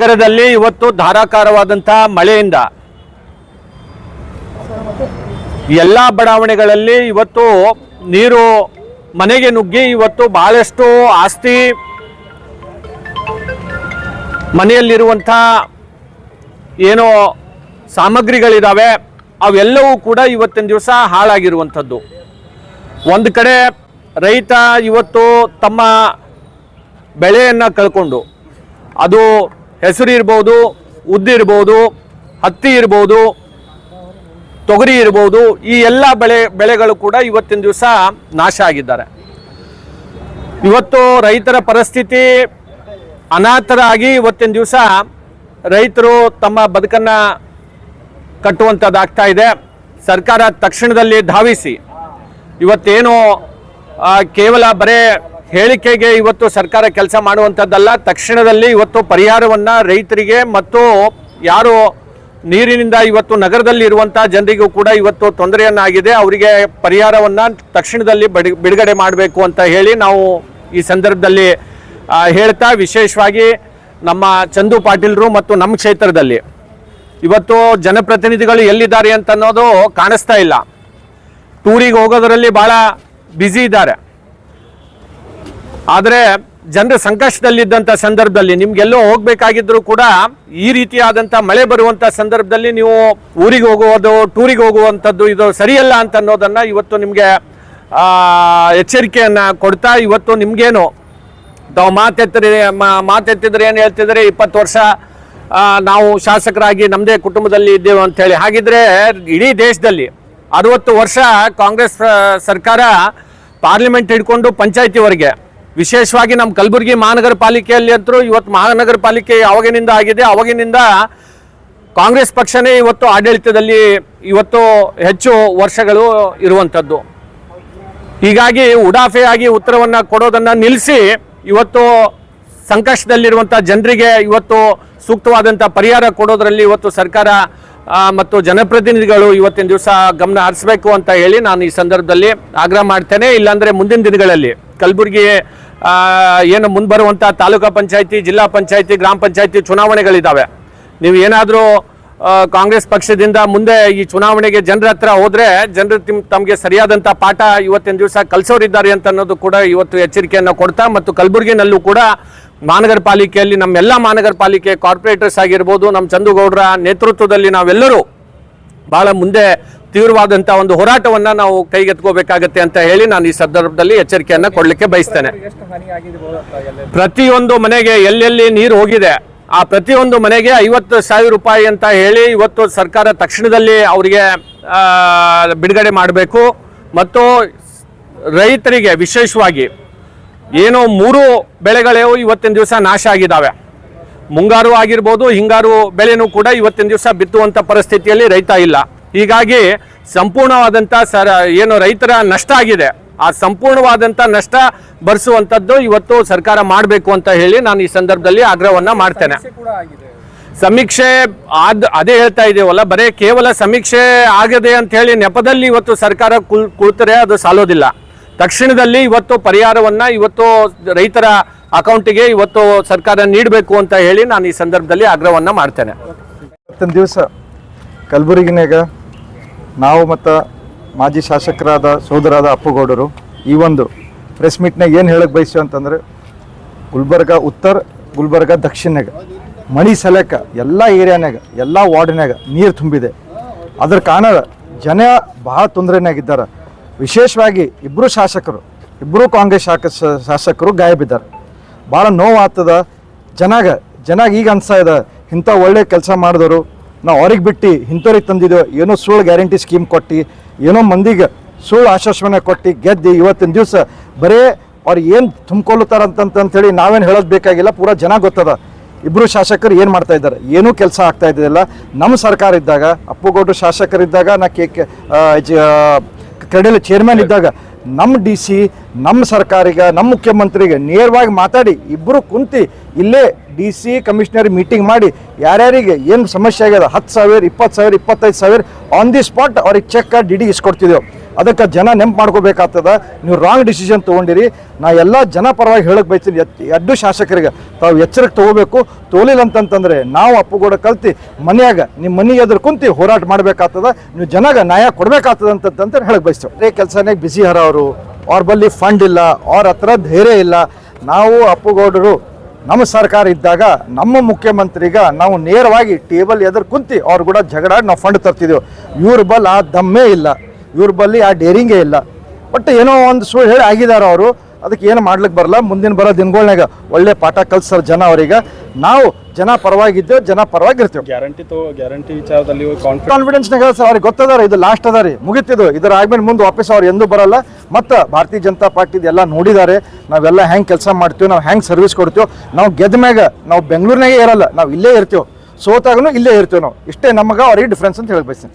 ನಗರದಲ್ಲಿ ಇವತ್ತು ಧಾರಾಕಾರವಾದಂತಹ ಮಳೆಯಿಂದ ಎಲ್ಲ ಬಡಾವಣೆಗಳಲ್ಲಿ ಇವತ್ತು ನೀರು ಮನೆಗೆ ನುಗ್ಗಿ ಇವತ್ತು ಬಹಳಷ್ಟು ಆಸ್ತಿ ಮನೆಯಲ್ಲಿರುವಂಥ ಏನೋ ಸಾಮಗ್ರಿಗಳಿದಾವೆ ಅವೆಲ್ಲವೂ ಕೂಡ ಇವತ್ತಿನ ದಿವಸ ಹಾಳಾಗಿರುವಂಥದ್ದು. ಒಂದು ಕಡೆ ರೈತ ಇವತ್ತು ತಮ್ಮ ಬೆಳೆಯನ್ನು ಕಳ್ಕೊಂಡು, ಅದು ಹೆಸರು ಇರ್ಬೋದು, ಉದ್ದು ಇರ್ಬೋದು, ಹತ್ತಿ ಇರ್ಬೋದು, ತೊಗರಿ ಇರ್ಬೋದು, ಈ ಎಲ್ಲ ಬೆಳೆಗಳು ಕೂಡ ಇವತ್ತಿನ ದಿವಸ ನಾಶ ಆಗಿದ್ದಾರೆ. ಇವತ್ತು ರೈತರ ಪರಿಸ್ಥಿತಿ ಅನಾಥರಾಗಿ ಇವತ್ತಿನ ದಿವಸ ರೈತರು ತಮ್ಮ ಬದುಕನ್ನು ಕಟ್ಟುವಂಥದ್ದಾಗ್ತಾ ಇದೆ. ಸರ್ಕಾರ ತಕ್ಷಣದಲ್ಲಿ ಧಾವಿಸಿ ಇವತ್ತೇನು ಕೇವಲ ಬರೇ ಹೇಳಿಕೆಗೆ ಇವತ್ತು ಸರ್ಕಾರ ಕೆಲಸ ಮಾಡುವಂಥದ್ದಲ್ಲ, ತಕ್ಷಣದಲ್ಲಿ ಇವತ್ತು ಪರಿಹಾರವನ್ನು ರೈತರಿಗೆ ಮತ್ತು ಯಾರು ನೀರಿನಿಂದ ಇವತ್ತು ನಗರದಲ್ಲಿ ಇರುವಂಥ ಜನರಿಗೂ ಕೂಡ ಇವತ್ತು ತೊಂದರೆಯನ್ನಾಗಿದೆ, ಅವರಿಗೆ ಪರಿಹಾರವನ್ನು ತಕ್ಷಣದಲ್ಲಿ ಬಿಡುಗಡೆ ಮಾಡಬೇಕು ಅಂತ ಹೇಳಿ ನಾವು ಈ ಸಂದರ್ಭದಲ್ಲಿ ಹೇಳ್ತಾ, ವಿಶೇಷವಾಗಿ ನಮ್ಮ ಚಂದು ಪಾಟೀಲ್ರು ಮತ್ತು ನಮ್ಮ ಕ್ಷೇತ್ರದಲ್ಲಿ ಇವತ್ತು ಜನಪ್ರತಿನಿಧಿಗಳು ಎಲ್ಲಿದ್ದಾರೆ ಅಂತ ಅನ್ನೋದು ಕಾಣಿಸ್ತಾ ಇಲ್ಲ. ಟೂರಿಗೆ ಹೋಗೋದರಲ್ಲಿ ಭಾಳ ಬ್ಯುಸಿ ಇದ್ದಾರೆ. ಆದರೆ ಜನರ ಸಂಕಷ್ಟದಲ್ಲಿದ್ದಂಥ ಸಂದರ್ಭದಲ್ಲಿ ನಿಮ್ಗೆಲ್ಲೋ ಹೋಗಬೇಕಾಗಿದ್ದರೂ ಕೂಡ ಈ ರೀತಿಯಾದಂಥ ಮಳೆ ಬರುವಂಥ ಸಂದರ್ಭದಲ್ಲಿ ನೀವು ಊರಿಗೆ ಹೋಗುವುದು, ಟೂರಿಗೆ ಹೋಗುವಂಥದ್ದು ಇದು ಸರಿಯಲ್ಲ ಅಂತ ಅನ್ನೋದನ್ನು ಇವತ್ತು ನಿಮಗೆ ಎಚ್ಚರಿಕೆಯನ್ನು ಕೊಡ್ತಾ, ಇವತ್ತು ನಿಮಗೇನು ತಾವು ಮಾತೆತ್ತಿದ್ರೆ ಏನು ಹೇಳ್ತಿದ್ರೆ 20 ವರ್ಷ ನಾವು ಶಾಸಕರಾಗಿ ನಮ್ಮದೇ ಕುಟುಂಬದಲ್ಲಿ ಇದ್ದೇವೆ ಅಂಥೇಳಿ. ಹಾಗಿದ್ರೆ ಇಡೀ ದೇಶದಲ್ಲಿ 60 ವರ್ಷ ಕಾಂಗ್ರೆಸ್ ಸರ್ಕಾರ ಪಾರ್ಲಿಮೆಂಟ್ ಹಿಡ್ಕೊಂಡು ಪಂಚಾಯತಿವರೆಗೆ, ವಿಶೇಷವಾಗಿ ನಮ್ಮ ಕಲಬುರಗಿ ಮಹಾನಗರ ಪಾಲಿಕೆಯಲ್ಲಿ ಅಂತೂ ಇವತ್ತು ಮಹಾನಗರ ಪಾಲಿಕೆ ಯಾವಾಗಿನಿಂದ ಆಗಿದೆ ಅವಾಗಿನಿಂದ ಕಾಂಗ್ರೆಸ್ ಪಕ್ಷನೇ ಇವತ್ತು ಆಡಳಿತದಲ್ಲಿ ಇವತ್ತು ಹೆಚ್ಚು ವರ್ಷಗಳು ಇರುವಂಥದ್ದು. ಹೀಗಾಗಿ ಉಡಾಫೆಯಾಗಿ ಉತ್ತರವನ್ನು ಕೊಡೋದನ್ನು ನಿಲ್ಲಿಸಿ ಇವತ್ತು ಸಂಕಷ್ಟದಲ್ಲಿರುವಂಥ ಜನರಿಗೆ ಇವತ್ತು ಸೂಕ್ತವಾದಂಥ ಪರಿಹಾರ ಕೊಡೋದರಲ್ಲಿ ಇವತ್ತು ಸರ್ಕಾರ ಮತ್ತು ಜನಪ್ರತಿನಿಧಿಗಳು ಇವತ್ತಿನ ದಿವಸ ಗಮನ ಹರಿಸಬೇಕು ಅಂತ ಹೇಳಿ ನಾನು ಈ ಸಂದರ್ಭದಲ್ಲಿ ಆಗ್ರಹ ಮಾಡ್ತೇನೆ. ಇಲ್ಲಾಂದರೆ ಮುಂದಿನ ದಿನಗಳಲ್ಲಿ ಕಲಬುರಗಿ ಏನು ಮುಂಬರುವಂಥ ತಾಲೂಕಾ ಪಂಚಾಯತಿ, ಜಿಲ್ಲಾ ಪಂಚಾಯತಿ, ಗ್ರಾಮ ಪಂಚಾಯತಿ ಚುನಾವಣೆಗಳಿದ್ದಾವೆ. ನೀವು ಏನಾದರೂ ಕಾಂಗ್ರೆಸ್ ಪಕ್ಷದಿಂದ ಮುಂದೆ ಈ ಚುನಾವಣೆಗೆ ಜನರ ಹತ್ರ ಹೋದರೆ ಜನರು ತಮಗೆ ಸರಿಯಾದಂಥ ಪಾಠ ಇವತ್ತಿನ ದಿವಸ ಕಲಿಸೋರಿದ್ದಾರೆ ಅಂತ ಅನ್ನೋದು ಕೂಡ ಇವತ್ತು ಎಚ್ಚರಿಕೆಯನ್ನು ಕೊಡ್ತಾ, ಮತ್ತು ಕಲಬುರಗಿನಲ್ಲೂ ಕೂಡ ಮಹಾನಗರ ಪಾಲಿಕೆಯಲ್ಲಿ ನಮ್ಮೆಲ್ಲ ಮಹಾನಗರ ಪಾಲಿಕೆ ಕಾರ್ಪೊರೇಟರ್ಸ್ ಆಗಿರ್ಬೋದು, ನಮ್ಮ ಚಂದುಗೌಡರ ನೇತೃತ್ವದಲ್ಲಿ ನಾವೆಲ್ಲರೂ ಭಾಳ ಮುಂದೆ ತೀವ್ರವಾದಂಥ ಒಂದು ಹೋರಾಟವನ್ನು ನಾವು ಕೈಗೆತ್ಕೋಬೇಕಾಗತ್ತೆ ಅಂತ ಹೇಳಿ ನಾನು ಈ ಸಂದರ್ಭದಲ್ಲಿ ಎಚ್ಚರಿಕೆಯನ್ನು ಕೊಡಲಿಕ್ಕೆ ಬಯಸ್ತೇನೆ. ಪ್ರತಿಯೊಂದು ಮನೆಗೆ ಎಲ್ಲೆಲ್ಲಿ ನೀರು ಹೋಗಿದೆ ಆ ಪ್ರತಿಯೊಂದು ಮನೆಗೆ 50,000 ರೂಪಾಯಿ ಅಂತ ಹೇಳಿ ಇವತ್ತು ಸರ್ಕಾರ ತಕ್ಷಣದಲ್ಲಿ ಅವರಿಗೆ ಬಿಡುಗಡೆ ಮಾಡಬೇಕು. ಮತ್ತು ರೈತರಿಗೆ ವಿಶೇಷವಾಗಿ ಏನೋ 3 ಬೆಳೆಗಳು ಇವತ್ತಿನ ದಿವಸ ನಾಶ ಆಗಿದ್ದಾವೆ. ಮುಂಗಾರು ಆಗಿರ್ಬೋದು, ಹಿಂಗಾರು ಬೆಳೆನೂ ಕೂಡ ಇವತ್ತಿನ ದಿವಸ ಬಿತ್ತುವಂಥ ಪರಿಸ್ಥಿತಿಯಲ್ಲಿ ರೈತ ಇಲ್ಲ. ಹೀಗಾಗಿ ಸಂಪೂರ್ಣವಾದಂಥ ಏನು ರೈತರ ನಷ್ಟ ಆಗಿದೆ, ಆ ಸಂಪೂರ್ಣವಾದಂಥ ನಷ್ಟ ಭರಿಸುವಂಥದ್ದು ಇವತ್ತು ಸರ್ಕಾರ ಮಾಡಬೇಕು ಅಂತ ಹೇಳಿ ನಾನು ಈ ಸಂದರ್ಭದಲ್ಲಿ ಆಗ್ರಹವನ್ನು ಮಾಡ್ತೇನೆ. ಸಮೀಕ್ಷೆ ಅದೇ ಹೇಳ್ತಾ ಇದ್ದೇವಲ್ಲ, ಬರೀ ಕೇವಲ ಸಮೀಕ್ಷೆ ಆಗದೆ ಅಂತ ಹೇಳಿ ನೆಪದಲ್ಲಿ ಇವತ್ತು ಸರ್ಕಾರ ಕುಳಿತರೆ ಅದು ಸಾಲೋದಿಲ್ಲ. ತಕ್ಷಣದಲ್ಲಿ ಇವತ್ತು ಪರಿಹಾರವನ್ನು ಇವತ್ತು ರೈತರ ಅಕೌಂಟಿಗೆ ಇವತ್ತು ಸರ್ಕಾರ ನೀಡಬೇಕು ಅಂತ ಹೇಳಿ ನಾನು ಈ ಸಂದರ್ಭದಲ್ಲಿ ಆಗ್ರಹವನ್ನು ಮಾಡ್ತೇನೆ. ಇವತ್ತಿನ ದಿವಸ ಕಲಬುರಗಿನಾಗ ನಾವು ಮತ್ತು ಮಾಜಿ ಶಾಸಕರಾದ ಸೋದರಾದ ಅಪ್ಪುಗೌಡರು ಈ ಒಂದು ಪ್ರೆಸ್ ಮೀಟ್ನಾಗ ಏನು ಹೇಳಕ್ಕೆ ಬಯಸ್ತೀವಿ ಅಂತಂದರೆ, ಗುಲ್ಬರ್ಗ ಉತ್ತರ, ಗುಲ್ಬರ್ಗ ದಕ್ಷಿಣಾಗ ಮಳೆ ಸಲಕ ಎಲ್ಲ ಏರಿಯಾನಾಗ ಎಲ್ಲ ವಾರ್ಡ್ನಾಗ ನೀರು ತುಂಬಿದೆ. ಅದ್ರ ಕಾರಣ ಜನ ಭಾಳ ತೊಂದರೆನಾಗಿದ್ದಾರೆ. ವಿಶೇಷವಾಗಿ ಇಬ್ಬರು ಕಾಂಗ್ರೆಸ್ ಶಾಸಕರು ಗಾಯಬಿದ್ದಾರೆ. ಭಾಳ ನೋವು ಆಗ್ತದ ಜನಾಗ ಈಗ ಅನ್ಸ್ತಾ ಇದೆ, ಇಂಥ ಒಳ್ಳೆ ಕೆಲಸ ಮಾಡಿದವರು ನಾವು ಅವ್ರಿಗೆ ಬಿಟ್ಟು ಇಂಥವ್ರಿಗೆ ತಂದಿದ್ದೆವು, ಏನೋ ಸುಳ್ಳು ಗ್ಯಾರಂಟಿ ಸ್ಕೀಮ್ ಕೊಟ್ಟು, ಏನೋ ಮಂದಿಗೆ ಸುಳ್ಳು ಆಶ್ವಾಸನೆ ಕೊಟ್ಟು ಗೆದ್ದು ಇವತ್ತಿನ ದಿವಸ ಬರೀ ಅವ್ರು ಏನು ತುಂಬಿಕೊಳ್ಳುತ್ತಾರಂತಂತೇಳಿ ನಾವೇನು ಹೇಳೋದು ಬೇಕಾಗಿಲ್ಲ, ಪೂರಾ ಜನ ಗೊತ್ತದ. ಇಬ್ಬರು ಶಾಸಕರು ಏನು ಮಾಡ್ತಾ ಇದ್ದಾರೆ, ಏನೂ ಕೆಲಸ ಆಗ್ತಾ ಇದ್ದಿಲ್ಲ. ನಮ್ಮ ಸರ್ಕಾರ ಇದ್ದಾಗ, ಅಪ್ಪುಗೌಡರು ಶಾಸಕರಿದ್ದಾಗ, ನಾ ಕ್ರೆಡಿಲ್ ಚೇರ್ಮನ್ ಇದ್ದಾಗ ನಮ್ಮ DC ನಮ್ಮ ಸರ್ಕಾರಿಗೆ, ನಮ್ಮ ಮುಖ್ಯಮಂತ್ರಿಗೆ ನೇರವಾಗಿ ಮಾತಾಡಿ ಇಬ್ಬರು ಕುಂತು ಇಲ್ಲೇ DC ಕಮಿಷನರ್ ಮೀಟಿಂಗ್ ಮಾಡಿ ಯಾರ್ಯಾರಿಗೆ ಏನು ಸಮಸ್ಯೆ ಆಗ್ಯದ 10,000, 20,000, 25,000 ಆನ್ ದಿ ಸ್ಪಾಟ್ ಅವ್ರಿಗೆ ಚೆಕ್ DD ಇಸ್ಕೊಡ್ತಿದ್ದೆವು. ಅದಕ್ಕೆ ಜನ ನೆಂಪು ಮಾಡ್ಕೋಬೇಕಾಗ್ತದ. ನೀವು ರಾಂಗ್ ಡಿಸಿಷನ್ ತೊಗೊಂಡಿರಿ. ನಾ ಎಲ್ಲ ಜನ ಪರವಾಗಿ ಹೇಳಕ್ಕೆ ಬಯಸ್ತೀನಿ, ಎರಡು ಶಾಸಕರಿಗೆ ತಾವು ಎಚ್ಚರಿಕೆ ತೊಗೋಬೇಕು. ತೋಲಿಲ್ಲ ಅಂತಂತಂದ್ರೆ ನಾವು ಅಪ್ಪುಗೌಡ ಕಲ್ತು ಮನೆಯಾಗ ನಿಮ್ಮ ಮನೆಗೆ ಎದುರು ಕುಂತು ಹೋರಾಟ ಮಾಡಬೇಕಾಗ್ತದ. ನೀವು ಜನಗ ನ್ಯಾಯ ಕೊಡಬೇಕಾಗ್ತದ ಅಂತಂತ ಹೇಳಕ್ಕೆ ಬಯಸ್ತೀವಿ. ಅದೇ ಕೆಲಸನೇ ಬಿಸಿ ಹರ ಅವರು, ಅವ್ರ ಬಳಿ ಫಂಡ್ ಇಲ್ಲ, ಅವ್ರ ಹತ್ರ ಧೈರ್ಯ ಇಲ್ಲ. ನಾವು ಅಪ್ಪುಗೌಡರು ನಮ್ಮ ಸರ್ಕಾರ ಇದ್ದಾಗ ನಮ್ಮ ಮುಖ್ಯಮಂತ್ರಿಗ ನಾವು ನೇರವಾಗಿ ಟೇಬಲ್ ಎದುರು ಕುಂತು ಅವ್ರು ಕೂಡ ಜಗಳಾಡಿ ನಾವು ಫಂಡ್ ತರ್ತಿದ್ದೆವು. ಇವ್ರ ಬಲ್ಲಿ ಆ ದಮ್ಮೇ ಇಲ್ಲ, ಇವ್ರ ಬಲ್ಲಿ ಆ ಡೇರಿಂಗೇ ಇಲ್ಲ. ಬಟ್ ಏನೋ ಒಂದು ಸುಳ್ಳು ಹೇಳಿ ಆಗಿದ್ದಾರೆ ಅವರು. ಅದಕ್ಕೆ ಏನು ಮಾಡ್ಲಿಕ್ಕೆ ಬರಲ್ಲ. ಮುಂದಿನ ಬರೋ ದಿನಗಳ್ನಾಗ ಒಳ್ಳೆ ಪಾಠ ಕಲ್ಸರ್ ಜನ ಅವರಿಗೆ. ನಾವು ಜನ ಪರವಾಗಿದ್ದೇವೆ, ಜನ ಪರವಾಗಿರ್ತೇವೆ. ಗ್ಯಾರಂಟಿ ವಿಚಾರದಲ್ಲಿ ಕಾನ್ಫಿಡೆನ್ಸ್ನಾಗ ಅವ್ರಿಗೆ ಗೊತ್ತದಾರ ಇದು ಲಾಸ್ಟ್ ಅದ ರೀ, ಮುಗಿತಿದ್ದು. ಇದರ ಆದ್ಮೇಲೆ ಮುಂದೆ ವಾಪಸ್ ಅವ್ರು ಎಂದೂ ಬರಲ್ಲ. ಮತ್ತು ಭಾರತೀಯ ಜನತಾ ಪಾರ್ಟಿದು ಎಲ್ಲ ನೋಡಿದ್ದಾರೆ, ನಾವೆಲ್ಲ ಹೆಂಗೆ ಕೆಲಸ ಮಾಡ್ತೀವಿ, ನಾವು ಹೆಂಗೆ ಸರ್ವಿಸ್ ಕೊಡ್ತೀವಿ. ನಾವು ಗೆದ್ದ ಮ್ಯಾಗ ನಾವು ಬೆಂಗಳೂರಿನಾಗೆ ಇರಲ್ಲ, ನಾವು ಇಲ್ಲೇ ಇರ್ತೀವಿ. ಸೋತಾಗೂ ಇಲ್ಲೇ ಇರ್ತೀವಿ ನಾವು. ಇಷ್ಟೇ ನಮಗೆ ಅವ್ರಿಗೆ ಡಿಫ್ರೆನ್ಸ್ ಅಂತ ಹೇಳಿ ಬಯಸ್ತೀನಿ.